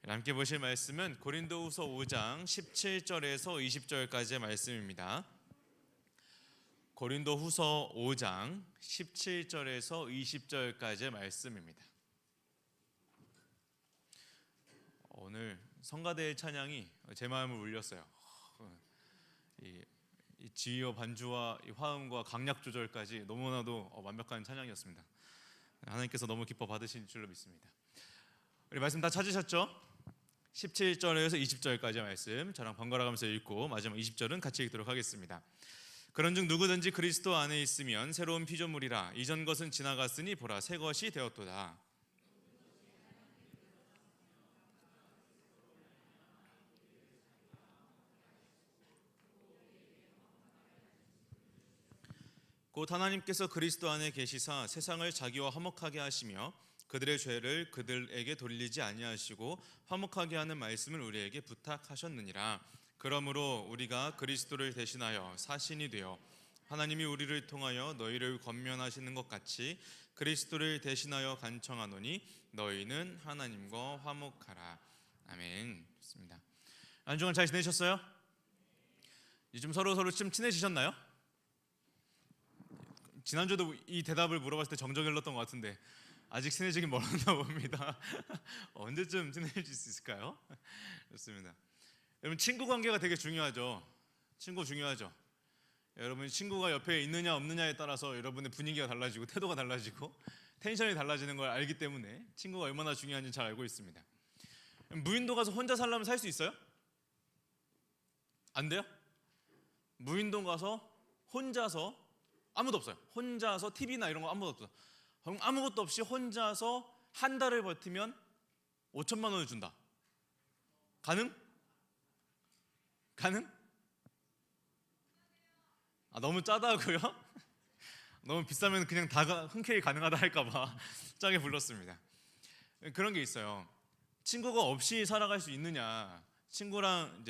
함께 보실 말씀은 고린도후서 5장 17절에서 20절까지의 말씀입니다. 고린도후서 5장 17절에서 20절까지의 말씀입니다. 오늘 성가대의 찬양이 제 마음을 울렸어요. 이 지휘와 반주와 이 화음과 강약 조절까지 너무나도 완벽한 찬양이었습니다. 하나님께서 너무 기뻐 받으신 줄로 믿습니다. 우리 말씀 다 찾으셨죠? 17절에서 20절까지의 말씀 저랑 번갈아 가면서 읽고 마지막 20절은 같이 읽도록 하겠습니다. 그런즉 누구든지 그리스도 안에 있으면 새로운 피조물이라. 이전 것은 지나갔으니 보라 새 것이 되었도다. 곧 하나님께서 그리스도 안에 계시사 세상을 자기와 화목하게 하시며 그들의 죄를 그들에게 돌리지 아니하시고 화목하게 하는 말씀을 우리에게 부탁하셨느니라. 그러므로 우리가 그리스도를 대신하여 사신이 되어 하나님이 우리를 통하여 너희를 권면하시는 것 같이 그리스도를 대신하여 간청하노니 너희는 하나님과 화목하라. 아멘. 좋습니다. 한 주간 잘 지내셨어요? 요즘 서로 좀 친해지셨나요? 지난주에도 이 대답을 물어봤을 때 정적 일렀던 것 같은데 아직 친해지긴 멀었나 봅니다. 언제쯤 친해질 수 있을까요? 좋습니다. 여러분 친구 관계가 되게 중요하죠. 친구 중요하죠. 여러분 친구가 옆에 있느냐 없느냐에 따라서 여러분의 분위기가 달라지고 태도가 달라지고 텐션이 달라지는 걸 알기 때문에 친구가 얼마나 중요한지 잘 알고 있습니다. 무인도 가서 혼자 살려면 살 수 있어요? 안 돼요? 무인도 가서 혼자서 아무도 없어요. 혼자서 TV나 이런 거 아무도 없어요. 아무것도 없이 혼자서 한 달을 버티면 5천만 원을 준다. 가능? 가능? 너무 짜다고요? 너무 비싸면 그냥 다 흔쾌히 가능하다 할까봐 짜게 불렀습니다. 그런 게 있어요. 친구가 없이 살아갈 수 있느냐? 친구랑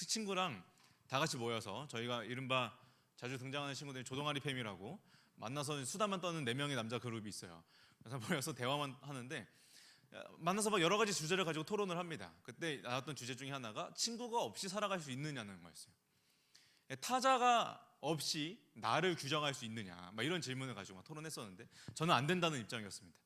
친구랑 다 같이 모여서 저희가 이른바 자주 등장하는 친구들이 조동아리 팸이라고 만나서 수다만 떠는 4명의 남자 그룹이 있어요. 그래서 모여서 대화만 하는데 만나서 막 여러 가지 주제를 가지고 토론을 합니다. 그때 나왔던 주제 중에 하나가 친구가 없이 살아갈 수 있느냐는 거였어요. 타자가 없이 나를 규정할 수 있느냐 막 이런 질문을 가지고 막 토론했었는데 저는 안 된다는 입장이었습니다.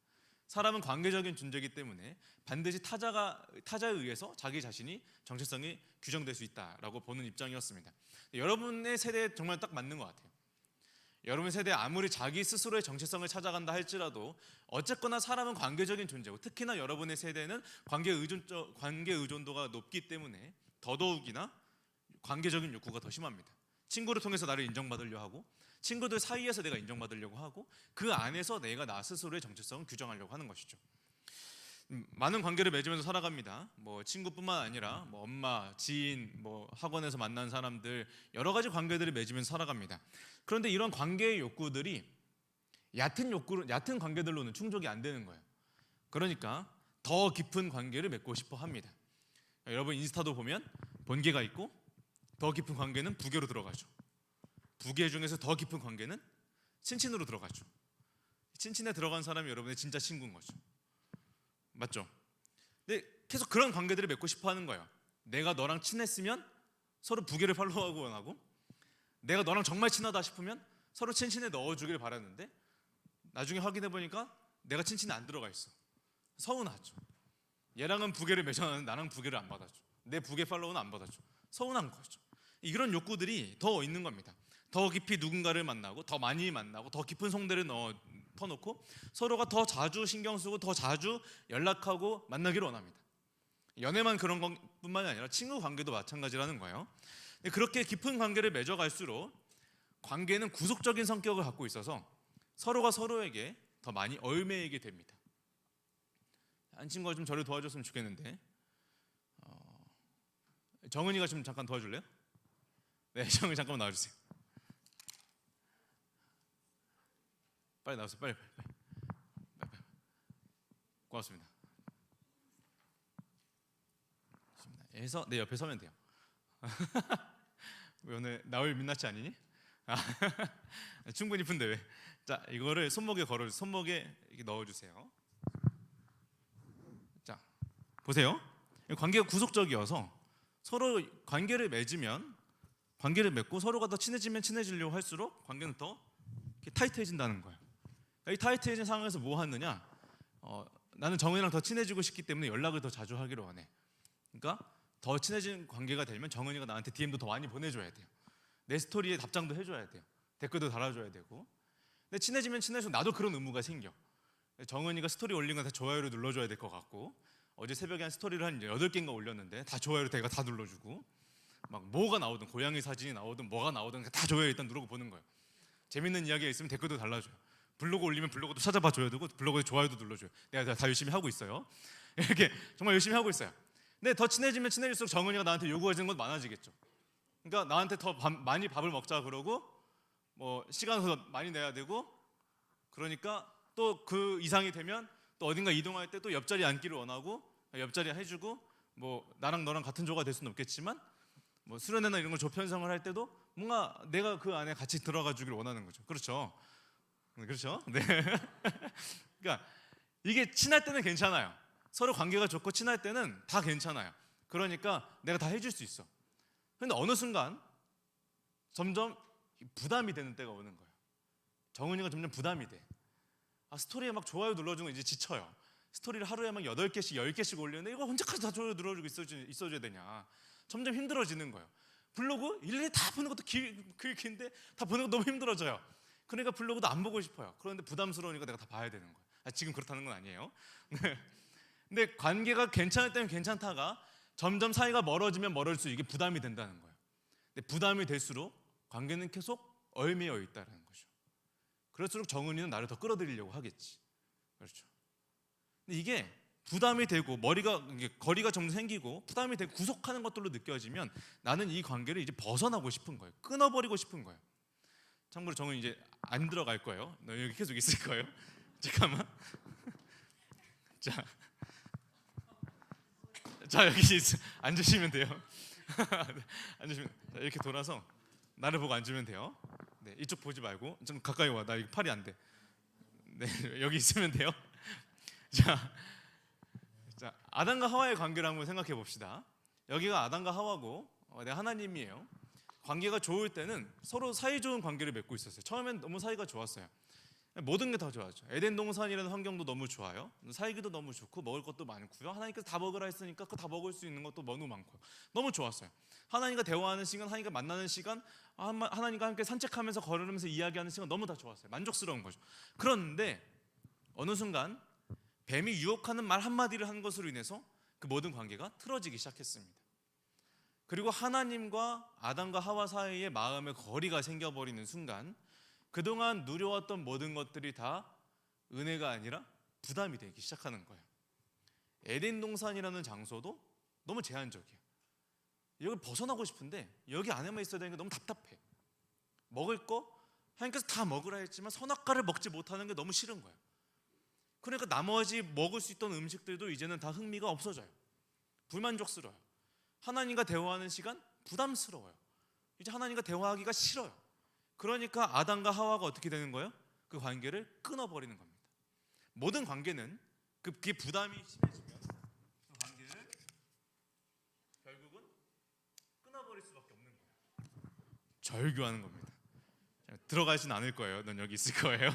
사람은 관계적인 존재이기 때문에 반드시 타자에 의해서 자기 자신이 정체성이 규정될 수 있다라고 보는 입장이었습니다. 여러분의 세대에 정말 딱 맞는 것 같아요. 여러분 세대에 아무리 자기 스스로의 정체성을 찾아간다 할지라도 어쨌거나 사람은 관계적인 존재고 특히나 여러분의 세대는 관계 의존도가 높기 때문에 더더욱이나 관계적인 욕구가 더 심합니다. 친구를 통해서 나를 인정받으려 하고 친구들 사이에서 내가 인정받으려고 하고 그 안에서 내가 나 스스로의 정체성을 규정하려고 하는 것이죠. 많은 관계를 맺으면서 살아갑니다. 친구뿐만 아니라 엄마, 지인, 학원에서 만난 사람들 여러 가지 관계들을 맺으면서 살아갑니다. 그런데 이런 관계의 욕구들이 얕은 관계들로는 충족이 안 되는 거예요. 그러니까 더 깊은 관계를 맺고 싶어 합니다. 여러분 인스타도 보면 본계가 있고 더 깊은 관계는 부계로 들어가죠. 부계 중에서 더 깊은 관계는 친친으로 들어가죠. 친친에 들어간 사람이 여러분의 진짜 친구인 거죠. 맞죠? 근데 계속 그런 관계들을 맺고 싶어 하는 거예요. 내가 너랑 친했으면 서로 부계를 팔로우하고 원하고 내가 너랑 정말 친하다 싶으면 서로 친친에 넣어주길 바랐는데 나중에 확인해 보니까 내가 친친에 안 들어가 있어. 서운하죠. 얘랑은 부계를 맺었는데 나랑 부계를 안 받아줘. 내 부계 팔로우는 안 받아줘. 서운한 거죠. 이런 욕구들이 더 있는 겁니다. 더 깊이 누군가를 만나고 더 많이 만나고 더 깊은 송대를 터놓고 서로가 더 자주 신경 쓰고 더 자주 연락하고 만나기를 원합니다. 연애만 그런 것뿐만이 아니라 친구 관계도 마찬가지라는 거예요. 그렇게 깊은 관계를 맺어갈수록 관계는 구속적인 성격을 갖고 있어서 서로가 서로에게 더 많이 얽매이게 됩니다. 한 친구가 좀 저를 도와줬으면 좋겠는데 정은이가 좀 잠깐 도와줄래요? 네, 정은이 잠깐만 나와주세요. 빨리 나오세요. 빨리. 고맙습니다. 해서 내 옆에 서면 돼요. 왜 오늘 나올 민낯이 아니니? 충분히 이쁜데 왜? 자, 이거를 손목에 걸어주세요. 손목에 이렇게 넣어주세요. 자, 보세요. 관계가 구속적이어서 서로 관계를 맺고 서로가 더 친해지면 친해지려고 할수록 관계는 더 타이트해진다는 거예요. 이 타이트해진 상황에서 뭐 하느냐? 나는 정은이랑 더 친해지고 싶기 때문에 연락을 더 자주 하기를 원해. 그러니까 더 친해진 관계가 되면 정은이가 나한테 DM도 더 많이 보내줘야 돼요. 내 스토리에 답장도 해줘야 돼요. 댓글도 달아줘야 되고. 근데 친해지면 친해질수록 나도 그런 의무가 생겨. 정은이가 스토리 올린 거 다 좋아요를 눌러줘야 될 것 같고, 어제 새벽에 한 스토리를 한 8개인가 올렸는데 다 좋아요를 내가 다 눌러주고, 막 뭐가 나오든 고양이 사진이 나오든 뭐가 나오든 다 좋아요 일단 누르고 보는 거예요. 재밌는 이야기가 있으면 댓글도 달라줘요. 블로그 올리면 블로그도 찾아봐 줘야 되고 블로그에 좋아요도 눌러줘요. 내가 다 열심히 하고 있어요. 이렇게 정말 열심히 하고 있어요. 근데 더 친해지면 친해질수록 정은이가 나한테 요구하는 건 많아지겠죠. 그러니까 나한테 더 많이 밥을 먹자 그러고, 뭐 시간을 더 많이 내야 되고, 그러니까 또 그 이상이 되면 또 어딘가 이동할 때 또 옆자리에 앉기를 원하고, 옆자리에 해주고, 뭐 나랑 너랑 같은 조가 될 수는 없겠지만 뭐 수련회나 이런 걸 조편성을 할 때도 뭔가 내가 그 안에 같이 들어가 주길 원하는 거죠. 그렇죠? 그렇죠? 네. 그러니까 이게 친할 때는 괜찮아요. 서로 관계가 좋고 친할 때는 다 괜찮아요. 그러니까 내가 다 해줄 수 있어. 그런데 어느 순간 점점 부담이 되는 때가 오는 거예요. 정은이가 점점 부담이 돼. 스토리에 막 좋아요 눌러주는 거 이제 지쳐요. 스토리를 하루에 막 8개씩 10개씩 올리는데 이거 언제까지 다 좋아요 눌러주고 있어줘야 되냐. 점점 힘들어지는 거예요. 블로그 일일이 다 보는 것도 길인데 다 보는 거 너무 힘들어져요. 그러니까 블로그도 안 보고 싶어요. 그런데 부담스러우니까 내가 다 봐야 되는 거예요. 지금 그렇다는 건 아니에요. 근데 관계가 괜찮을 때는 괜찮다가 점점 사이가 멀어지면 멀어질수록 이게 부담이 된다는 거예요. 근데 부담이 될수록 관계는 계속 얽매여 있다는 거죠. 그럴수록 정은이는 나를 더 끌어들이려고 하겠지. 그렇죠. 근데 이게 부담이 되고 거리가 점점 생기고 부담이 되고 구속하는 것들로 느껴지면 나는 이 관계를 이제 벗어나고 싶은 거예요. 끊어버리고 싶은 거예요. 참고로 정은 이제 안 들어갈 거예요. 너 여기 계속 있을 거예요. 잠깐만. 자 여기 앉으시면 돼요. 앉으시면 이렇게 돌아서 나를 보고 앉으면 돼요. 네, 이쪽 보지 말고 좀 가까이 와. 나 이거 팔이 안 돼. 네, 여기 있으면 돼요. 자, 아담과 하와의 관계를 한번 생각해 봅시다. 여기가 아담과 하와고 내가 하나님이에요. 관계가 좋을 때는 서로 사이좋은 관계를 맺고 있었어요. 처음엔 너무 사이가 좋았어요. 모든 게 다 좋았죠. 에덴 동산이라는 환경도 너무 좋아요. 살기도 너무 좋고 먹을 것도 많고요. 하나님께서 다 먹으라 했으니까 그 다 먹을 수 있는 것도 너무 많고요. 너무 좋았어요. 하나님과 대화하는 시간, 하나님과 만나는 시간, 하나님과 함께 산책하면서 걸으면서 이야기하는 시간 너무 다 좋았어요. 만족스러운 거죠. 그런데 어느 순간 뱀이 유혹하는 말 한마디를 한 것으로 인해서 그 모든 관계가 틀어지기 시작했습니다. 그리고 하나님과 아담과 하와 사이에 마음의 거리가 생겨버리는 순간 그동안 누려왔던 모든 것들이 다 은혜가 아니라 부담이 되기 시작하는 거예요. 에덴 동산이라는 장소도 너무 제한적이에요. 여기 벗어나고 싶은데 여기 안에만 있어야 되는 게 너무 답답해. 먹을 거 하나님께서 다 먹으라 했지만 선악과를 먹지 못하는 게 너무 싫은 거예요. 그러니까 나머지 먹을 수 있던 음식들도 이제는 다 흥미가 없어져요. 불만족스러워요. 하나님과 대화하는 시간 부담스러워요. 이제 하나님과 대화하기가 싫어요. 그러니까 아담과 하와가 어떻게 되는 거예요? 그 관계를 끊어버리는 겁니다. 모든 관계는 그게 부담이 심해지면 그 관계를 결국은 끊어버릴 수밖에 없는 거예요. 절규하는 겁니다. 들어가진 않을 거예요. 넌 여기 있을 거예요.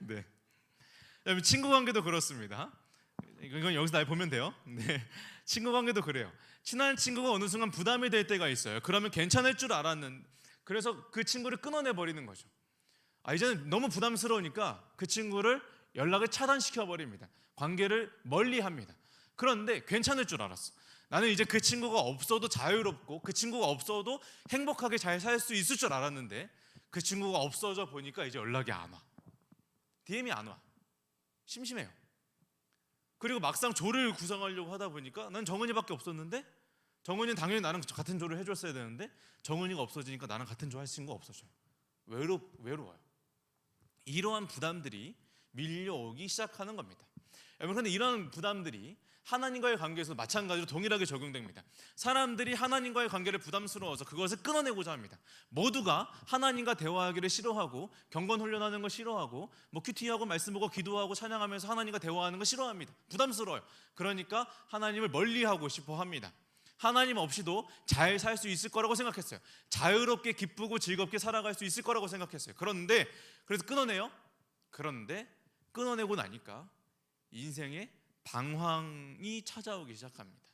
네. 그다음에 친구 관계도 그렇습니다. 이건 여기서 날 보면 돼요. 네. 친구 관계도 그래요. 친한 친구가 어느 순간 부담이 될 때가 있어요. 그러면 괜찮을 줄 알았는데 그래서 그 친구를 끊어내 버리는 거죠. 이제는 너무 부담스러우니까 그 친구를 연락을 차단시켜 버립니다. 관계를 멀리합니다. 그런데 괜찮을 줄 알았어. 나는 이제 그 친구가 없어도 자유롭고 그 친구가 없어도 행복하게 잘 살 수 있을 줄 알았는데 그 친구가 없어져 보니까 이제 연락이 안 와. DM이 안 와. 심심해요. 그리고 막상 조를 구성하려고 하다 보니까 난 정은이밖에 없었는데 정은이는 당연히 나랑 같은 조를 해줬어야 되는데 정은이가 없어지니까 나랑 같은 조 할 친구가 없어져요. 외로워요. 이러한 부담들이 밀려오기 시작하는 겁니다. 여러분, 그런데 이런 부담들이 하나님과의 관계에서 마찬가지로 동일하게 적용됩니다. 사람들이 하나님과의 관계를 부담스러워서 그것을 끊어내고자 합니다. 모두가 하나님과 대화하기를 싫어하고, 경건 훈련하는 거 싫어하고, 큐티하고 말씀 보고 기도하고 찬양하면서 하나님과 대화하는 거 싫어합니다. 부담스러워요. 그러니까 하나님을 멀리하고 싶어 합니다. 하나님 없이도 잘 살 수 있을 거라고 생각했어요. 자유롭게 기쁘고 즐겁게 살아갈 수 있을 거라고 생각했어요. 그래서 끊어내요. 그런데 끊어내고 나니까 인생에 방황이 찾아오기 시작합니다.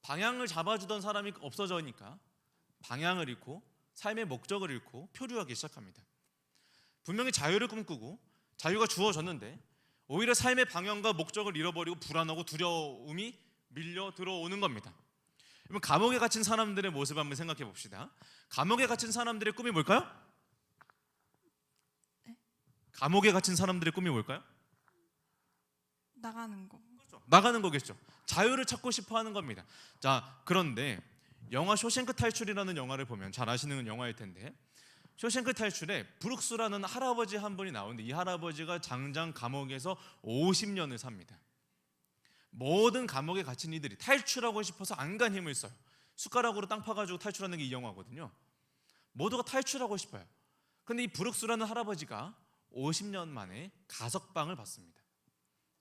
방향을 잡아주던 사람이 없어져니까 방향을 잃고 삶의 목적을 잃고 표류하기 시작합니다. 분명히 자유를 꿈꾸고 자유가 주어졌는데 오히려 삶의 방향과 목적을 잃어버리고 불안하고 두려움이 밀려 들어오는 겁니다. 여러분, 감옥에 갇힌 사람들의 모습 한번 생각해 봅시다. 감옥에 갇힌 사람들의 꿈이 뭘까요? 감옥에 갇힌 사람들의 꿈이 뭘까요? 나가는 거. 그렇죠. 나가는 거겠죠. 자유를 찾고 싶어 하는 겁니다. 자, 그런데 영화 쇼생크 탈출이라는 영화를 보면 잘 아시는 영화일 텐데, 쇼생크 탈출에 브룩스라는 할아버지 한 분이 나오는데 이 할아버지가 장장 감옥에서 50년을 삽니다. 모든 감옥에 갇힌 이들이 탈출하고 싶어서 안간 힘을 써요. 숟가락으로 땅 파가지고 탈출하는 게 이 영화거든요. 모두가 탈출하고 싶어요. 근데 이 브룩스라는 할아버지가 50년 만에 가석방을 받습니다.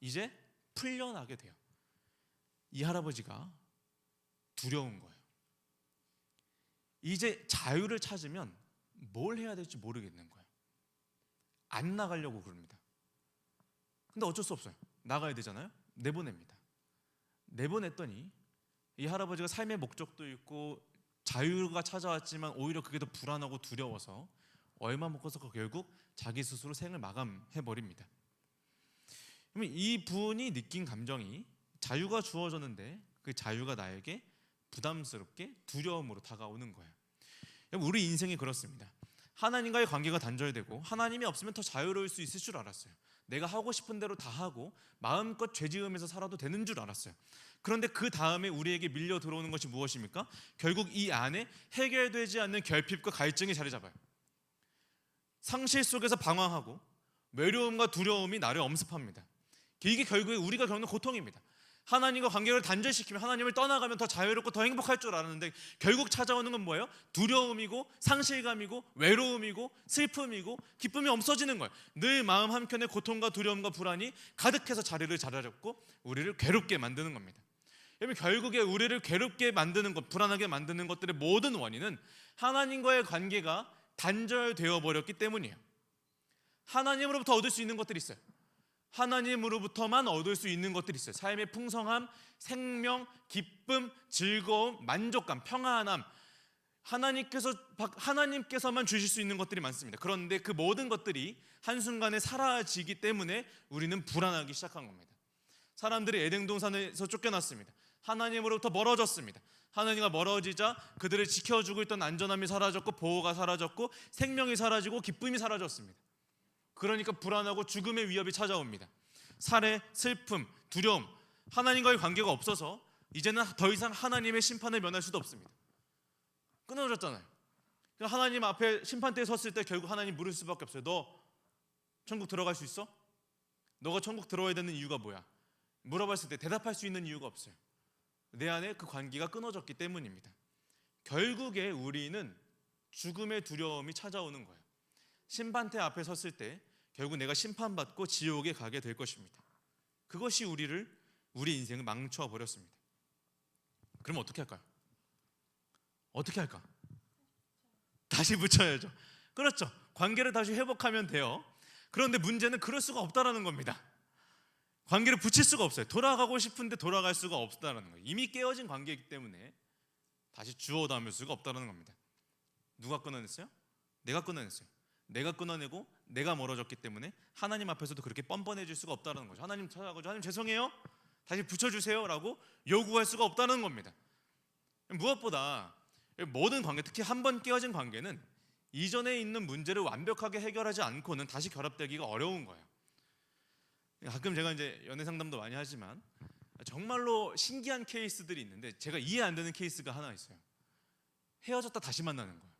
이제 풀려나게 돼요. 이 할아버지가 두려운 거예요. 이제 자유를 찾으면 뭘 해야 될지 모르겠는 거예요. 안 나가려고 그럽니다. 근데 어쩔 수 없어요. 나가야 되잖아요. 내보냅니다. 내보냈더니 이 할아버지가 삶의 목적도 있고 자유가 찾아왔지만 오히려 그게 더 불안하고 두려워서 얼마 먹고서 결국 자기 스스로 생을 마감해버립니다. 그러면 이 분이 느낀 감정이 자유가 주어졌는데 그 자유가 나에게 부담스럽게 두려움으로 다가오는 거예요. 우리 인생이 그렇습니다. 하나님과의 관계가 단절되고 하나님이 없으면 더 자유로울 수 있을 줄 알았어요. 내가 하고 싶은 대로 다 하고 마음껏 죄 지으면서 살아도 되는 줄 알았어요. 그런데 그 다음에 우리에게 밀려 들어오는 것이 무엇입니까? 결국 이 안에 해결되지 않는 결핍과 갈증이 자리 잡아요. 상실 속에서 방황하고 외로움과 두려움이 나를 엄습합니다. 이게 결국에 우리가 겪는 고통입니다. 하나님과 관계를 단절시키면 하나님을 떠나가면 더 자유롭고 더 행복할 줄 알았는데 결국 찾아오는 건 뭐예요? 두려움이고 상실감이고 외로움이고 슬픔이고 기쁨이 없어지는 거예요. 늘 마음 한켠에 고통과 두려움과 불안이 가득해서 자리를 잡고 우리를 괴롭게 만드는 겁니다. 여러분, 결국에 우리를 괴롭게 만드는 것, 불안하게 만드는 것들의 모든 원인은 하나님과의 관계가 단절되어 버렸기 때문이에요. 하나님으로부터 얻을 수 있는 것들이 있어요. 하나님으로부터만 얻을 수 있는 것들이 있어요. 삶의 풍성함, 생명, 기쁨, 즐거움, 만족감, 평안함, 하나님께서만 주실 수 있는 것들이 많습니다. 그런데 그 모든 것들이 한순간에 사라지기 때문에 우리는 불안하기 시작한 겁니다. 사람들이 에덴 동산에서 쫓겨났습니다. 하나님으로부터 멀어졌습니다. 하나님과 멀어지자 그들을 지켜주고 있던 안전함이 사라졌고 보호가 사라졌고 생명이 사라지고 기쁨이 사라졌습니다. 그러니까 불안하고 죽음의 위협이 찾아옵니다. 살해, 슬픔, 두려움, 하나님과의 관계가 없어서 이제는 더 이상 하나님의 심판을 면할 수도 없습니다. 끊어졌잖아요. 하나님 앞에 심판대에 섰을 때 결국 하나님 물을 수밖에 없어요. 너 천국 들어갈 수 있어? 너가 천국 들어와야 되는 이유가 뭐야? 물어봤을 때 대답할 수 있는 이유가 없어요. 내 안에 그 관계가 끊어졌기 때문입니다. 결국에 우리는 죽음의 두려움이 찾아오는 거예요. 심판대 앞에 섰을 때 결국 내가 심판받고 지옥에 가게 될 것입니다. 그것이 우리 인생을 망쳐버렸습니다. 그럼 어떻게 할까요? 어떻게 할까? 다시 붙여야죠. 그렇죠. 관계를 다시 회복하면 돼요. 그런데 문제는 그럴 수가 없다라는 겁니다. 관계를 붙일 수가 없어요. 돌아가고 싶은데 돌아갈 수가 없다라는 거예요. 이미 깨어진 관계이기 때문에 다시 주워 담을 수가 없다라는 겁니다. 누가 끊어냈어요? 내가 끊어냈어요. 내가 끊어내고 내가 멀어졌기 때문에 하나님 앞에서도 그렇게 뻔뻔해질 수가 없다는 거죠. 하나님 찾아가지고 하나님 죄송해요, 다시 붙여주세요 라고 요구할 수가 없다는 겁니다. 무엇보다 모든 관계, 특히 한 번 깨어진 관계는 이전에 있는 문제를 완벽하게 해결하지 않고는 다시 결합되기가 어려운 거예요. 가끔 제가 이제 연애 상담도 많이 하지만 정말로 신기한 케이스들이 있는데 제가 이해 안 되는 케이스가 하나 있어요. 헤어졌다 다시 만나는 거예요.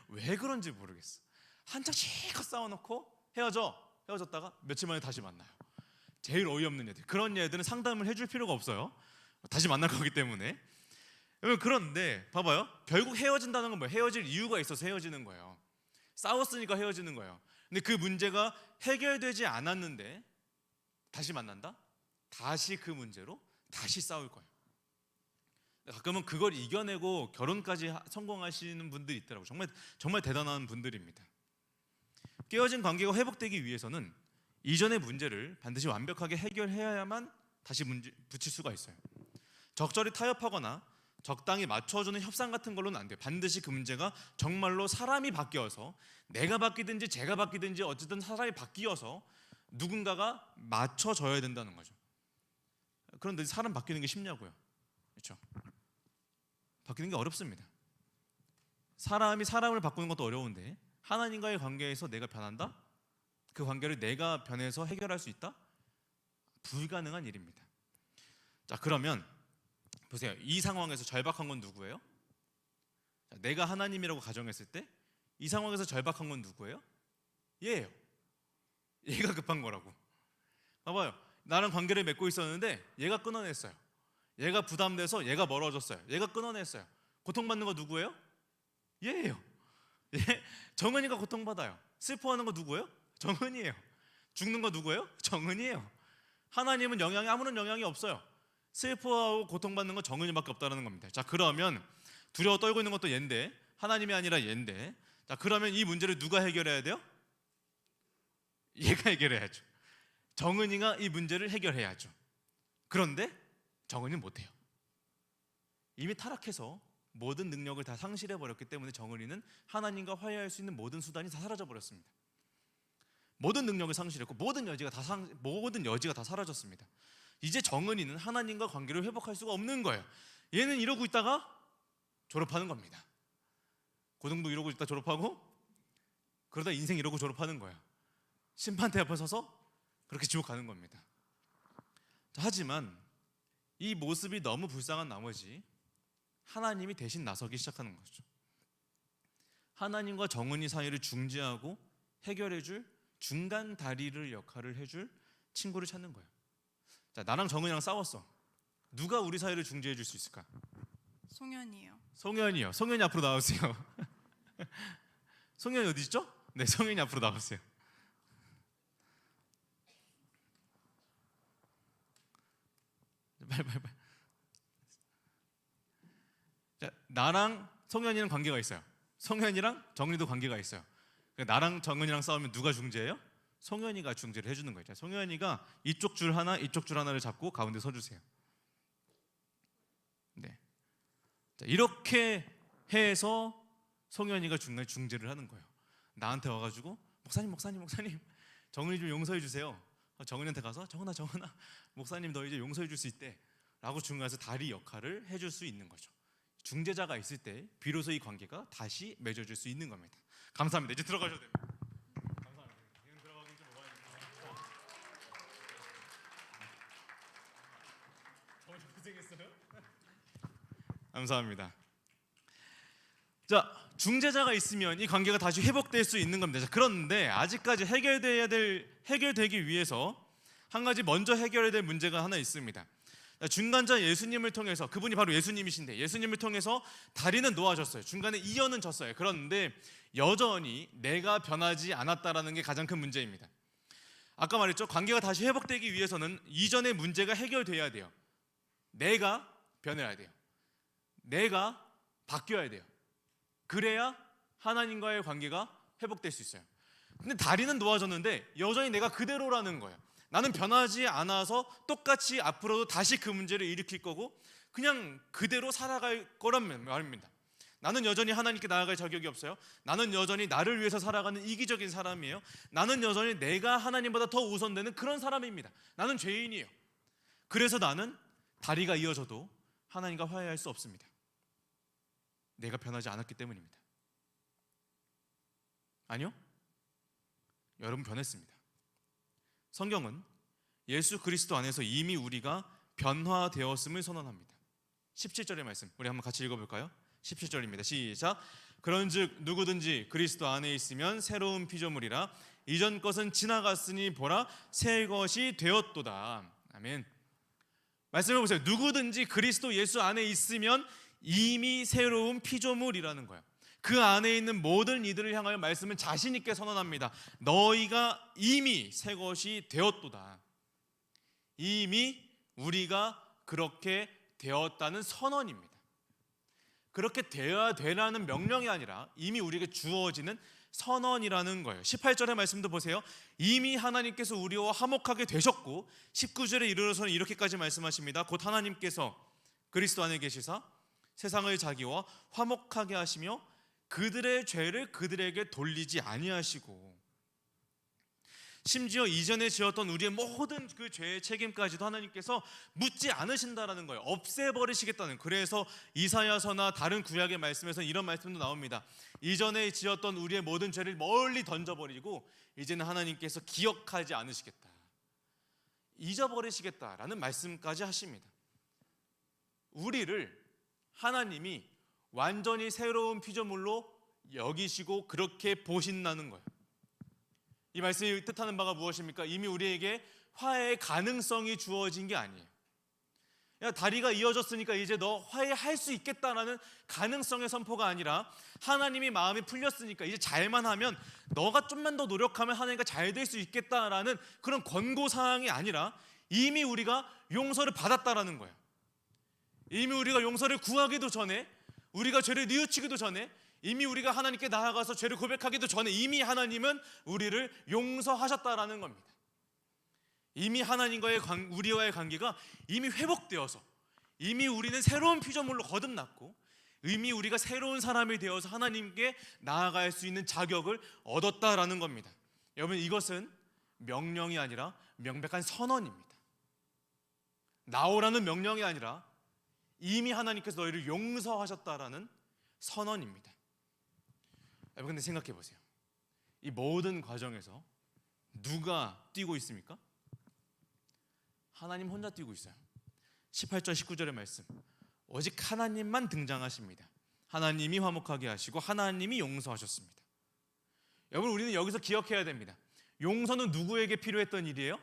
왜 그런지 모르겠어. 한창 실컷 싸워놓고 헤어져. 헤어졌다가 며칠 만에 다시 만나요. 제일 어이없는 애들. 그런 애들은 상담을 해줄 필요가 없어요. 다시 만날 거기 때문에. 그런데 봐봐요. 결국 헤어진다는 건 뭐예요? 헤어질 이유가 있어서 헤어지는 거예요. 싸웠으니까 헤어지는 거예요. 근데 그 문제가 해결되지 않았는데 다시 만난다? 다시 그 문제로 다시 싸울 거예요. 가끔은 그걸 이겨내고 결혼까지 성공하시는 분들이 있더라고요. 정말 대단한 분들입니다. 깨어진 관계가 회복되기 위해서는 이전의 문제를 반드시 완벽하게 해결해야만 다시 붙일 수가 있어요. 적절히 타협하거나 적당히 맞춰주는 협상 같은 걸로는 안 돼요. 반드시 그 문제가 정말로 사람이 바뀌어서, 내가 바뀌든지 제가 바뀌든지 어쨌든 사람이 바뀌어서 누군가가 맞춰줘야 된다는 거죠. 그런데 사람 바뀌는 게 쉽냐고요. 그렇죠? 바뀌는 게 어렵습니다. 사람이 사람을 바꾸는 것도 어려운데 하나님과의 관계에서 내가 변한다? 그 관계를 내가 변해서 해결할 수 있다? 불가능한 일입니다. 자, 그러면 보세요. 이 상황에서 절박한 건 누구예요? 자, 내가 하나님이라고 가정했을 때 이 상황에서 절박한 건 누구예요? 얘예요. 얘가 급한 거라고. 봐봐요. 나랑 관계를 맺고 있었는데 얘가 끊어냈어요. 얘가 부담돼서 얘가 멀어졌어요. 얘가 끊어냈어요. 고통받는 거 누구예요? 얘예요. 얘, 정은이가 고통받아요. 슬퍼하는 거 누구예요? 정은이에요. 죽는 거 누구예요? 정은이에요. 하나님은 아무런 영향이 없어요. 슬퍼하고 고통받는 건 정은이밖에 없다는 겁니다. 자, 그러면 두려워 떨고 있는 것도 얘인데 하나님이 아니라 얘인데, 자, 그러면 이 문제를 누가 해결해야 돼요? 얘가 해결해야죠. 정은이가 이 문제를 해결해야죠. 그런데 정은이는 못해요. 이미 타락해서 모든 능력을 다 상실해버렸기 때문에 정은이는 하나님과 화해할 수 있는 모든 수단이 다 사라져버렸습니다. 모든 능력을 상실했고 모든 여지가 다 사라졌습니다. 이제 정은이는 하나님과 관계를 회복할 수가 없는 거예요. 얘는 이러고 있다가 졸업하는 겁니다. 고등부 이러고 있다 졸업하고, 그러다 인생 이러고 졸업하는 거예요. 심판대 앞에 서서 그렇게 지옥 가는 겁니다. 하지만 이 모습이 너무 불쌍한 나머지 하나님이 대신 나서기 시작하는 거죠. 하나님과 정은이 사이를 중재하고 해결해줄 중간 다리를 역할을 해줄 친구를 찾는 거예요. 자, 나랑 정은이랑 싸웠어. 누가 우리 사이를 중재해 줄 수 있을까? 송현이요. 송현이요. 송현이 앞으로 나오세요. 송현이 어디 있죠? 네, 송현이 앞으로 나오세요. 빨리. 자, 나랑 송현이는 관계가 있어요. 송현이랑 정은이도 관계가 있어요. 나랑 정은이랑 싸우면 누가 중재해요? 송현이가 중재를 해주는 거예요. 송현이가 이쪽 줄 하나, 이쪽 줄 하나를 잡고 가운데 서주세요. 네. 자, 이렇게 해서 송현이가 중간에 중재를 하는 거예요. 나한테 와가지고 목사님, 정은이 좀 용서해 주세요. 정은이한테 가서 정은아, 목사님 너 이제 용서해 줄 수 있대 라고 중간에서 다리 역할을 해줄 수 있는 거죠. 중재자가 있을 때 비로소 이 관계가 다시 맺어질 수 있는 겁니다. 감사합니다. 이제 들어가셔도 됩니다. 감사합니다. 이건 들어가긴 좀 오바했는데. 정말 고생했어요. 감사합니다. 자, 중재자가 있으면 이 관계가 다시 회복될 수 있는 겁니다. 자, 그런데 아직까지 해결되기 위해서 한 가지 먼저 해결해야 될 문제가 하나 있습니다. 중간자 예수님을 통해서, 그분이 바로 예수님이신데 예수님을 통해서 다리는 놓아졌어요. 중간에 이어는 졌어요. 그런데 여전히 내가 변하지 않았다라는 게 가장 큰 문제입니다. 아까 말했죠. 관계가 다시 회복되기 위해서는 이전의 문제가 해결돼야 돼요. 내가 변해야 돼요. 내가 바뀌어야 돼요. 그래야 하나님과의 관계가 회복될 수 있어요. 근데 다리는 놓아졌는데 여전히 내가 그대로라는 거예요. 나는 변하지 않아서 똑같이 앞으로도 다시 그 문제를 일으킬 거고 그냥 그대로 살아갈 거란 말입니다. 나는 여전히 하나님께 나아갈 자격이 없어요. 나는 여전히 나를 위해서 살아가는 이기적인 사람이에요. 나는 여전히 내가 하나님보다 더 우선되는 그런 사람입니다. 나는 죄인이에요. 그래서 나는 다리가 이어져도 하나님과 화해할 수 없습니다. 내가 변하지 않았기 때문입니다. 아니요, 여러분 변했습니다. 성경은 예수 그리스도 안에서 이미 우리가 변화되었음을 선언합니다. 17절의 말씀 우리 한번 같이 읽어볼까요? 17절입니다. 시작. 그런즉 누구든지 그리스도 안에 있으면 새로운 피조물이라 이전 것은 지나갔으니 보라 새 것이 되었도다. 아멘. 말씀해 보세요. 누구든지 그리스도 예수 안에 있으면 이미 새로운 피조물이라는 거예요. 그 안에 있는 모든 이들을 향하여 말씀은 자신 있게 선언합니다. 너희가 이미 새 것이 되었도다. 이미 우리가 그렇게 되었다는 선언입니다. 그렇게 되어야 되라는 명령이 아니라 이미 우리에게 주어지는 선언이라는 거예요. 18절의 말씀도 보세요. 이미 하나님께서 우리와 화목하게 되셨고, 19절에 이르러서는 이렇게까지 말씀하십니다. 곧 하나님께서 그리스도 안에 계시사 세상을 자기와 화목하게 하시며 그들의 죄를 그들에게 돌리지 아니하시고, 심지어 이전에 지었던 우리의 모든 그 죄의 책임까지도 하나님께서 묻지 않으신다라는 거예요. 없애버리시겠다는. 그래서 이사야서나 다른 구약의 말씀에서 이런 말씀도 나옵니다. 이전에 지었던 우리의 모든 죄를 멀리 던져버리고 이제는 하나님께서 기억하지 않으시겠다, 잊어버리시겠다라는 말씀까지 하십니다. 우리를 하나님이 완전히 새로운 피조물로 여기시고 그렇게 보신다는 거예요. 이 말씀이 뜻하는 바가 무엇입니까? 이미 우리에게 화해의 가능성이 주어진 게 아니에요. 야, 다리가 이어졌으니까 이제 너 화해할 수 있겠다라는 가능성의 선포가 아니라, 하나님이 마음이 풀렸으니까 이제 잘만 하면, 너가 좀만 더 노력하면 하나님과 잘 될 수 있겠다라는 그런 권고사항이 아니라 이미 우리가 용서를 받았다라는 거예요. 이미 우리가 용서를 구하기도 전에, 우리가 죄를 뉘우치기도 전에, 이미 우리가 하나님께 나아가서 죄를 고백하기도 전에 이미 하나님은 우리를 용서하셨다라는 겁니다. 이미 하나님과의 우리와의 관계가 이미 회복되어서, 이미 우리는 새로운 피조물로 거듭났고, 이미 우리가 새로운 사람이 되어서 하나님께 나아갈 수 있는 자격을 얻었다라는 겁니다. 여러분, 이것은 명령이 아니라 명백한 선언입니다. 나오라는 명령이 아니라 이미 하나님께서 너희를 용서하셨다라는 선언입니다. 여러분, 근데 생각해 보세요. 이 모든 과정에서 누가 뛰고 있습니까? 하나님 혼자 뛰고 있어요. 18절 19절의 말씀, 오직 하나님만 등장하십니다. 하나님이 화목하게 하시고 하나님이 용서하셨습니다. 여러분, 우리는 여기서 기억해야 됩니다. 용서는 누구에게 필요했던 일이에요?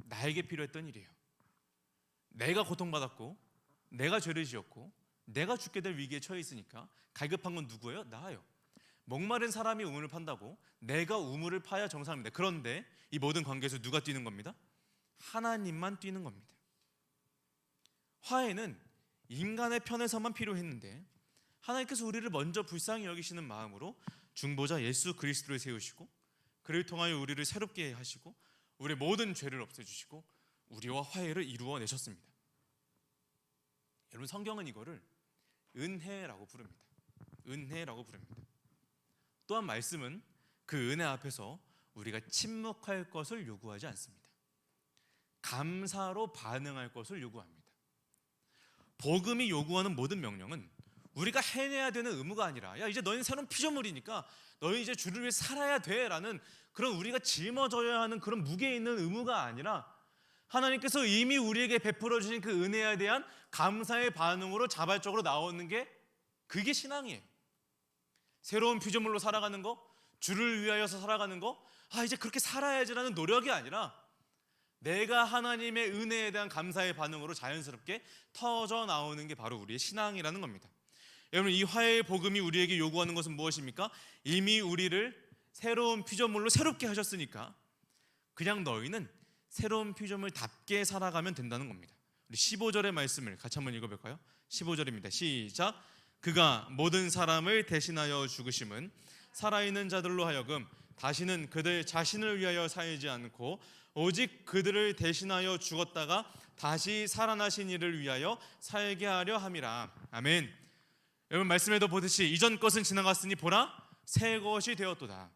나에게 필요했던 일이에요. 내가 고통받았고, 내가 죄를 지었고, 내가 죽게 될 위기에 처해 있으니까 갈급한 건 누구예요? 나예요. 목마른 사람이 우물을 판다고 내가 우물을 파야 정상입니다. 그런데 이 모든 관계에서 누가 뛰는 겁니다? 하나님만 뛰는 겁니다. 화해는 인간의 편에서만 필요했는데, 하나님께서 우리를 먼저 불쌍히 여기시는 마음으로 중보자 예수 그리스도를 세우시고, 그를 통하여 우리를 새롭게 하시고 우리의 모든 죄를 없애주시고 우리와 화해를 이루어내셨습니다. 여러분, 성경은 이거를 은혜라고 부릅니다. 은혜라고 부릅니다. 또한 말씀은 그 은혜 앞에서 우리가 침묵할 것을 요구하지 않습니다. 감사로 반응할 것을 요구합니다. 복음이 요구하는 모든 명령은 우리가 해내야 되는 의무가 아니라, 야, 이제 너희는 새로운 피조물이니까 너희 이제 주를 위해 살아야 돼 라는 그런 우리가 짊어져야 하는 그런 무게 있는 의무가 아니라, 하나님께서 이미 우리에게 베풀어 주신 그 은혜에 대한 감사의 반응으로 자발적으로 나오는 게, 그게 신앙이에요. 새로운 피조물로 살아가는 거, 주를 위하여서 살아가는 거, 이제 그렇게 살아야지라는 노력이 아니라 내가 하나님의 은혜에 대한 감사의 반응으로 자연스럽게 터져 나오는 게 바로 우리의 신앙이라는 겁니다. 여러분, 이 화해의 복음이 우리에게 요구하는 것은 무엇입니까? 이미 우리를 새로운 피조물로 새롭게 하셨으니까 그냥 너희는 새로운 피조물답게 살아가면 된다는 겁니다. 우리 15절의 말씀을 같이 한번 읽어볼까요? 15절입니다. 시작. 그가 모든 사람을 대신하여 죽으심은 살아있는 자들로 하여금 다시는 그들 자신을 위하여 살지 않고 오직 그들을 대신하여 죽었다가 다시 살아나신 이를 위하여 살게 하려 함이라. 아멘. 여러분, 말씀에도 보듯이 이전 것은 지나갔으니 보라 새 것이 되었도다.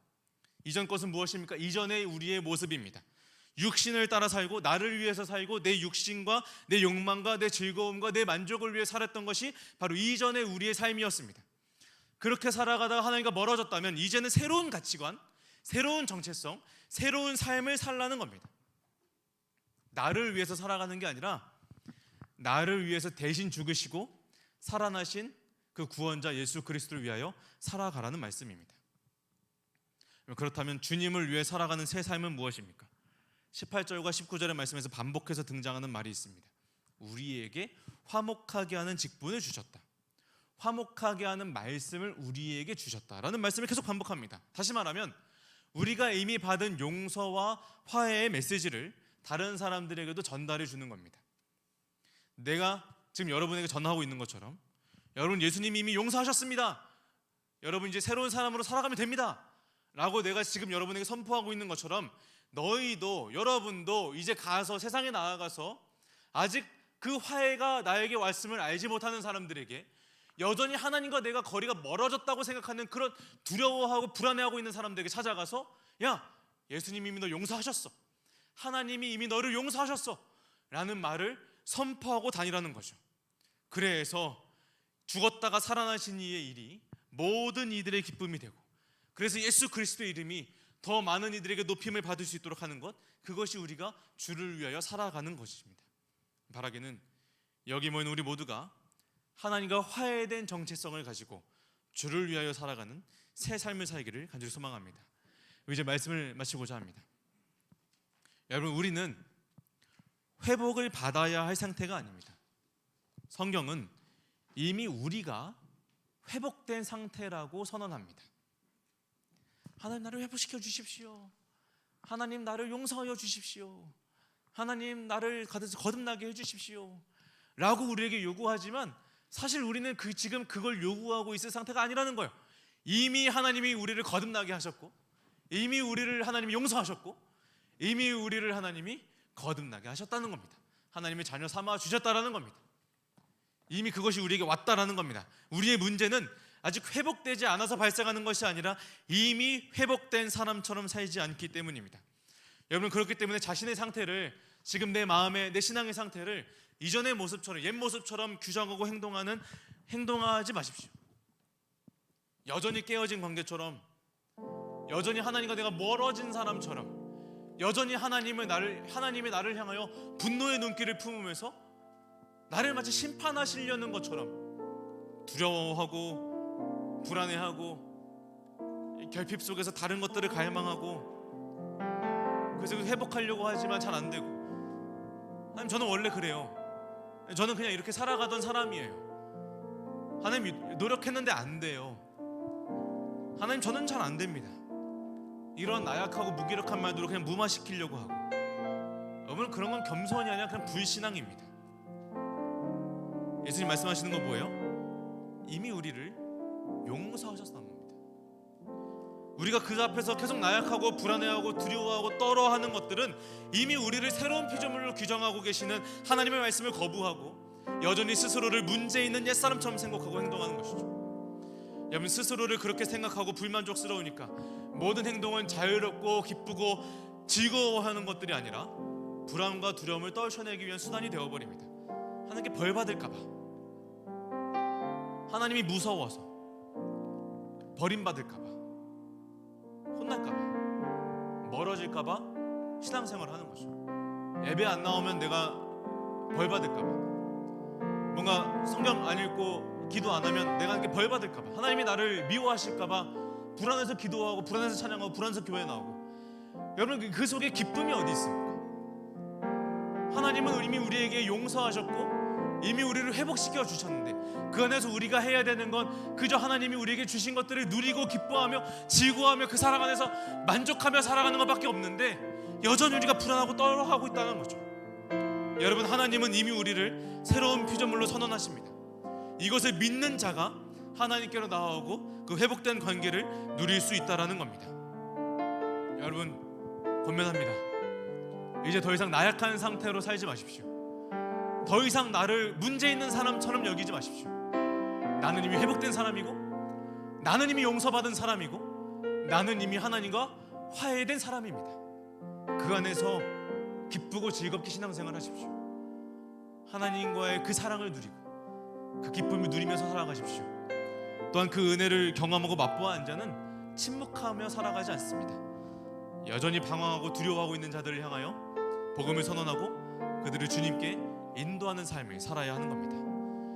이전 것은 무엇입니까? 이전의 우리의 모습입니다. 육신을 따라 살고, 나를 위해서 살고, 내 육신과 내 욕망과 내 즐거움과 내 만족을 위해 살았던 것이 바로 이전의 우리의 삶이었습니다. 그렇게 살아가다가 하나님과 멀어졌다면 이제는 새로운 가치관, 새로운 정체성, 새로운 삶을 살라는 겁니다. 나를 위해서 살아가는 게 아니라 나를 위해서 대신 죽으시고 살아나신 그 구원자 예수 그리스도를 위하여 살아가라는 말씀입니다. 그렇다면 주님을 위해 살아가는 새 삶은 무엇입니까? 18절과 19절의 말씀에서 반복해서 등장하는 말이 있습니다. 우리에게 화목하게 하는 직분을 주셨다. 화목하게 하는 말씀을 우리에게 주셨다라는 말씀을 계속 반복합니다. 다시 말하면 우리가 이미 받은 용서와 화해의 메시지를 다른 사람들에게도 전달해 주는 겁니다. 내가 지금 여러분에게 전하고 있는 것처럼, 여러분 예수님이 이미 용서하셨습니다. 여러분 이제 새로운 사람으로 살아가면 됩니다 라고 내가 지금 여러분에게 선포하고 있는 것처럼, 너희도, 여러분도 이제 가서 세상에 나아가서 아직 그 화해가 나에게 왔음을 알지 못하는 사람들에게, 여전히 하나님과 내가 거리가 멀어졌다고 생각하는 그런 두려워하고 불안해하고 있는 사람들에게 찾아가서, 야, 예수님이 이미 너 용서하셨어, 하나님이 이미 너를 용서하셨어 라는 말을 선포하고 다니라는 거죠. 그래서 죽었다가 살아나신 이의 일이 모든 이들의 기쁨이 되고, 그래서 예수 그리스도의 이름이 더 많은 이들에게 높임을 받을 수 있도록 하는 것, 그것이 우리가 주를 위하여 살아가는 것입니다. 바라기는 여기 모인 우리 모두가 하나님과 화해된 정체성을 가지고 주를 위하여 살아가는 새 삶을 살기를 간절히 소망합니다. 이제 말씀을 마치고자 합니다. 여러분, 우리는 회복을 받아야 할 상태가 아닙니다. 성경은 이미 우리가 회복된 상태라고 선언합니다. 하나님 나를 회복시켜 주십시오. 하나님 나를 용서하여 주십시오. 하나님 나를 거듭나게 해주십시오 라고 우리에게 요구하지만, 사실 우리는 지금 그걸 요구하고 있을 상태가 아니라는 거예요. 이미 하나님이 우리를 거듭나게 하셨고, 이미 우리를 하나님이 용서하셨고, 이미 우리를 하나님이 거듭나게 하셨다는 겁니다. 하나님의 자녀 삼아 주셨다라는 겁니다. 이미 그것이 우리에게 왔다라는 겁니다. 우리의 문제는 아직 회복되지 않아서 발생하는 것이 아니라 이미 회복된 사람처럼 살지 않기 때문입니다. 여러분, 그렇기 때문에 자신의 상태를, 지금 내 마음의, 내 신앙의 상태를 이전의 모습처럼, 옛 모습처럼 규정하고 행동하지 마십시오. 여전히 깨어진 관계처럼, 여전히 하나님과 내가 멀어진 사람처럼, 여전히 하나님이 나를 향하여 분노의 눈길을 품으면서 나를 마치 심판하시려는 것처럼 두려워하고 불안해하고 결핍 속에서 다른 것들을 갈망하고, 그래서 회복하려고 하지만 잘 안 되고, 하나님 저는 원래 그래요, 저는 그냥 이렇게 살아가던 사람이에요, 하나님 노력했는데 안 돼요, 하나님 저는 잘 안 됩니다, 이런 나약하고 무기력한 말들로 그냥 무마시키려고 하고, 여러분 그런 건 겸손이 아니라 그냥 불신앙입니다. 예수님 말씀하시는 건 뭐예요? 이미 우리를 용서하셨다는 겁니다. 우리가 그 앞에서 계속 나약하고 불안해하고 두려워하고 떨어하는 것들은 이미 우리를 새로운 피조물로 규정하고 계시는 하나님의 말씀을 거부하고 여전히 스스로를 문제 있는 옛사람처럼 생각하고 행동하는 것이죠. 여러분, 스스로를 그렇게 생각하고 불만족스러우니까 모든 행동은 자유롭고 기쁘고 즐거워하는 것들이 아니라 불안과 두려움을 떨쳐내기 위한 수단이 되어버립니다. 하나님께 벌 받을까봐, 하나님이 무서워서 버림받을까봐, 혼날까봐, 멀어질까봐 신앙생활을 하는 거죠. 예배 안 나오면 내가 벌 받을까봐, 뭔가 성경 안 읽고 기도 안 하면 내가 이렇게 벌 받을까봐, 하나님이 나를 미워하실까봐 불안해서 기도하고, 불안해서 찬양하고, 불안해서 교회 나오고. 여러분, 그 속에 기쁨이 어디 있습니까? 하나님은 이미 우리에게 용서하셨고 이미 우리를 회복시켜 주셨는데, 그 안에서 우리가 해야 되는 건 그저 하나님이 우리에게 주신 것들을 누리고 기뻐하며 즐거워하며 그 사랑 안에서 만족하며 살아가는 것밖에 없는데, 여전히 우리가 불안하고 떨어하고 있다는 거죠. 여러분, 하나님은 이미 우리를 새로운 피조물로 선언하십니다. 이것을 믿는 자가 하나님께로 나아오고 그 회복된 관계를 누릴 수 있다라는 겁니다. 여러분, 권면합니다. 이제 더 이상 나약한 상태로 살지 마십시오. 더 이상 나를 문제 있는 사람처럼 여기지 마십시오. 나는 이미 회복된 사람이고, 나는 이미 용서받은 사람이고, 나는 이미 하나님과 화해된 사람입니다. 그 안에서 기쁘고 즐겁게 신앙생활 하십시오. 하나님과의 그 사랑을 누리고 그 기쁨을 누리면서 살아가십시오. 또한 그 은혜를 경험하고 맛보아한 자는 침묵하며 살아가지 않습니다. 여전히 방황하고 두려워하고 있는 자들을 향하여 복음을 선언하고 그들을 주님께 인도하는 삶을 살아야 하는 겁니다.